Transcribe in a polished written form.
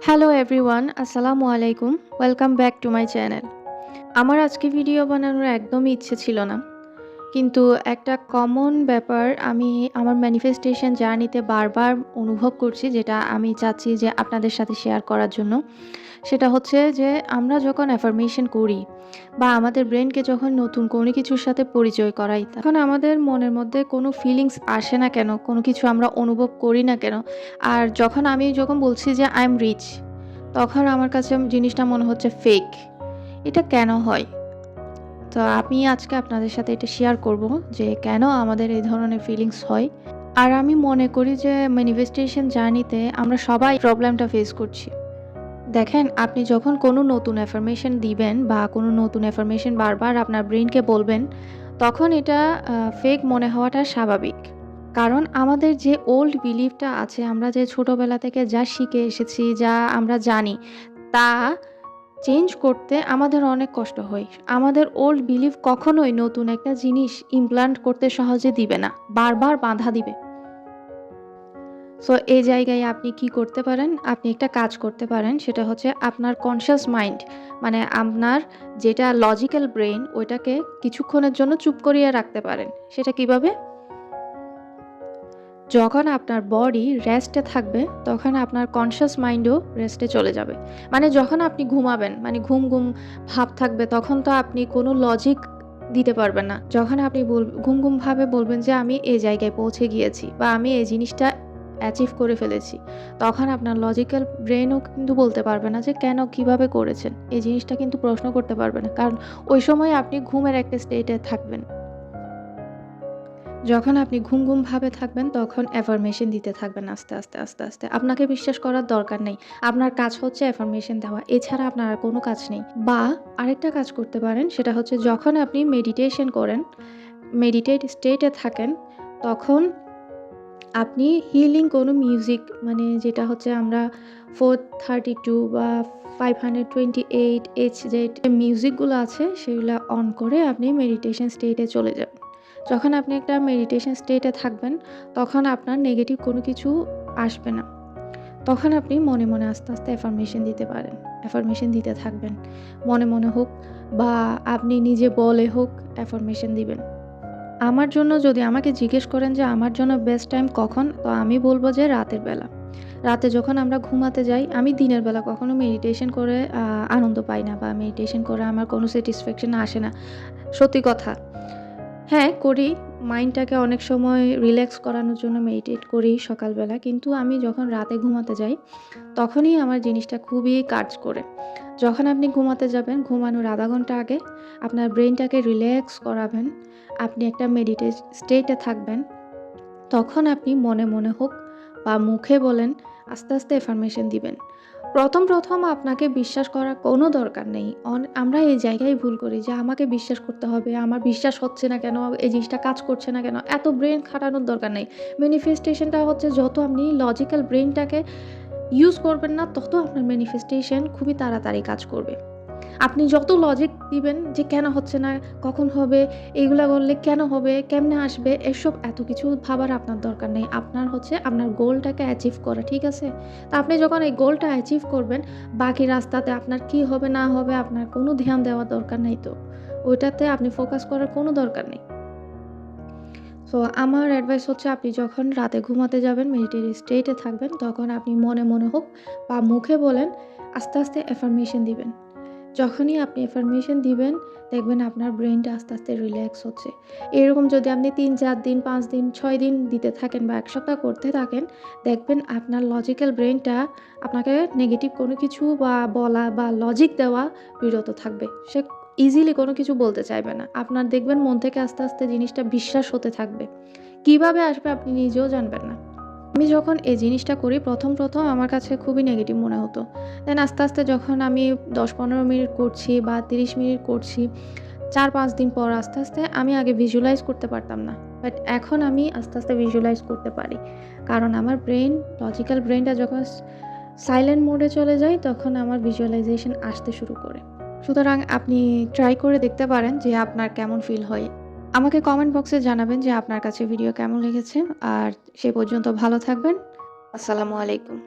Hello everyone, আসসালামু আলাইকুম। Welcome back to my channel. আমার আজকে ভিডিও বানানোর একদমই ইচ্ছে ছিল না। কিন্তু একটা কমন ব্যাপার আমি আমার ম্যানিফেস্টেশন জার্নিতে বারবার অনুভব করছি, যেটা আমি চাচ্ছি যে আপনাদের সাথে শেয়ার করার জন্য। সেটা হচ্ছে যে আমরা যখন অ্যাফার্মেশন করি বা আমাদের ব্রেনকে যখন নতুন কোনো কিছুর সাথে পরিচয় করাই, তখন আমাদের মনের মধ্যে কোনো ফিলিংস আসে না কেন, কোনো কিছু আমরা অনুভব করি না কেন। আর যখন বলছি যে আই এম রিচ, তখন আমার কাছে জিনিসটা মনে হচ্ছে ফেক। এটা কেন হয়? তো আমি আজকে আপনাদের সাথে এটা শেয়ার করব যে কেন আমাদের এই ধরনের ফিলিংস হয়। আর আমি মনে করি যে ম্যানিফেস্টেশন জার্নিতে আমরা সবাই প্রবলেমটা ফেস করছি। দেখেন, আপনি যখন কোনো নতুন অ্যাফার্মেশন দিবেন বা কোনো নতুন অ্যাফার্মেশন বারবার আপনার ব্রেইনকে বলবেন, তখন এটা ফেক মনে হওয়াটা স্বাভাবিক। কারণ আমাদের যে ওল্ড বিলিফটা আছে, আমরা যে ছোটবেলা থেকে যা শিখে এসেছি, যা আমরা জানি, তা চেঞ্জ করতে আমাদের অনেক কষ্ট হয়। আমাদের ওল্ড বিলিফ কখনোই নতুন একটা জিনিস ইমপ্লান্ট করতে সহজে দিবে না, বারবার বাধা দিবে। সো এই জায়গায় আপনি কি করতে পারেন? আপনি একটা কাজ করতে পারেন, সেটা হচ্ছে আপনার কনশাস মাইন্ড, মানে আপনার যেটা লজিক্যাল ব্রেইন, ওইটাকে কিছুক্ষণের জন্য চুপ করিয়ে রাখতে পারেন। সেটা কিভাবে? যখন আপনার বডি রেস্টে থাকবে, তখন আপনার কনশাস মাইন্ডও রেস্টে চলে যাবে। মানে যখন আপনি ঘুমাবেন, মানে ঘুম ভাব থাকবে, তখন তো আপনি কোনো লজিক দিতে পারবেন না। যখন আপনি ঘুম ভাবে বলবেন যে আমি এই জায়গায় পৌঁছে গিয়েছি বা আমি এই জিনিসটা অ্যাচিভ করে ফেলেছি, তখন আপনার লজিক্যাল ব্রেনও কিন্তু বলতে পারবে না যে কেন, কিভাবে করেছেন। এই জিনিসটা কিন্তু প্রশ্ন করতে পারবে না। কারণ ওই সময় আপনি ঘুমের একটা স্টেটে থাকবেন। যখন আপনি ভাবে থাকবেন, তখন অ্যাফার্মেশন দিতে থাকবেন আস্তে, আস্তে, আস্তে, আস্তে। আপনাকে বিশ্বাস করার দরকার নেই। আপনার কাজ হচ্ছে অ্যাফার্মেশন দেওয়া। এছাড়া আপনার আর কোনো কাজ নেই। বা আরেকটা কাজ করতে পারেন, সেটা হচ্ছে যখন আপনি মেডিটেশন করেন, মেডিটেট স্টেটে থাকেন, তখন আপনি হিলিং কোনো মিউজিক, মানে যেটা হচ্ছে আমরা 432 বা 528 HZ মিউজিকগুলো আছে, সেগুলা অন করে আপনি মেডিটেশন স্টেটে চলে যাবেন। যখন আপনি একটা মেডিটেশন স্টেটে থাকবেন, তখন আপনার নেগেটিভ কোনো কিছু আসবে না। তখন আপনি মনে, মনে আস্তে, আস্তে অ্যাফার্মেশন দিতে পারেন। অ্যাফার্মেশন দিতে থাকবেন। মনে, মনে হোক বা আপনি নিজে বলে হোক, অ্যাফার্মেশন দিবেন। আমার জন্য, যদি আমাকে জিজ্ঞেস করেন যে আমার জন্য বেস্ট টাইম কখন? তো আমি বলব যে রাতের বেলা। রাতে যখন আমরা ঘুমাতে যাই, আমি দিনের বেলা কখনো মেডিটেশন করে আনন্দ পাই না বা মেডিটেশন করে আমার কোনো স্যাটিসফ্যাকশন আসে না। সত্যি কথা। হ্যাঁ, করি। মাইন্ডটাকে অনেক সময় রিল্যাক্স করানোর জন্য মেডিটেট করি সকালবেলা। কিন্তু আমি যখন রাতে ঘুমাতে যাই, তখনই আমার জিনিসটা খুবই কাজ করে। যখন আপনি ঘুমাতে যাবেন, ঘুমানোর আধা ঘন্টা আগে আপনার ব্রেইনটাকে রিল্যাক্স করাবেন। আপনি একটা মেডিটেট স্টেটে থাকবেন। তখন আপনি মনে, মনে হোক বা মুখে বলেন, আস্তে, আস্তে এফার্মেশন দিবেন। প্রথম আপনাকে বিশ্বাস করার কোনো দরকার নেই। আমরা এই জায়গায় ভুল করি যে আমাকে বিশ্বাস করতে হবে, আমার বিশ্বাস হচ্ছে না কেন, এই জিনিসটা কাজ করছে না কেন, এত ব্রেন খাটানোর দরকার নেই। ম্যানিফেস্টেশনটা হচ্ছে, যত আপনি লজিক্যাল ব্রেইনটাকে ইউজ করবেন না, তত আপনার ম্যানিফেস্টেশন খুবই তাড়াতাড়ি কাজ করবে। আপনি যত লজিক দিবেন যে কেন হচ্ছে না, কখন হবে, এইগুলা করলে কেন হবে, কেমনে আসবে, এসব এত কিছু ভাবার আপনার দরকার নেই। আপনার হচ্ছে আপনার গোলটাকে অ্যাচিভ করা, ঠিক আছে? তো আপনি যখন এই গোলটা অ্যাচিভ করবেন, বাকি রাস্তাতে আপনার কি হবে না হবে আপনার কোনো ধ্যান দেওয়ার দরকার নেই তো। ওইটাতে আপনি ফোকাস করার কোনো দরকার নেই। সো আমার অ্যাডভাইস হচ্ছে, আপনি যখন রাতে ঘুমাতে যাবেন, মেডিটেটিভ স্টেটে থাকবেন, তখন আপনি মনে, মনে হোক বা মুখে বলেন, আস্তে, আস্তে অ্যাফার্মেশন দিবেন। যখনই আপনি অ্যাফার্মেশন দিবেন, দেখবেন আপনার ব্রেইনটা আস্তে, আস্তে রিল্যাক্স হচ্ছে। এরকম যদি আপনি ৩-৪ দিন, ৫ দিন, ৬ দিন দিতে থাকেন বা ১ সপ্তাহ করতে থাকেন, দেখবেন আপনার লজিক্যাল ব্রেইনটা আপনাকে নেগেটিভ কোনো কিছু বা বলা বা লজিক দেওয়া বিরত থাকবে। সে ইজিলি কোনো কিছু বলতে চাইবে না। আপনার দেখবেন মন থেকে আস্তে, আস্তে জিনিসটা বিশ্বাস হতে থাকবে। কিভাবে আসবে আপনি নিজেও জানবেন না। আমি যখন এই জিনিসটা করি, প্রথম আমার কাছে খুবই নেগেটিভ মনে হতো। দেন আস্তে, আস্তে যখন আমি ১০-১৫ মিনিট করছি বা ৩০ মিনিট করছি, ৪-৫ দিন পর আস্তে, আস্তে আমি আগে ভিজুয়ালাইজ করতে পারতাম না। বাট এখন আমি আস্তে, আস্তে ভিজুয়ালাইজ করতে পারি। কারণ আমার লজিক্যাল ব্রেইনটা যখন সাইলেন্ট মোডে চলে যায়, তখন আমার ভিজুয়ালাইজেশন আসতে শুরু করে। সুতরাং আপনি ট্রাই করে দেখতে পারেন যে আপনার কেমন ফিল হয়। আমাকে কমেন্ট বক্সে জানাবেন যে আপনার কাছে ভিডিও কেমন লেগেছে। আর সে পর্যন্ত ভালো থাকবেন। আসসালামু আলাইকুম।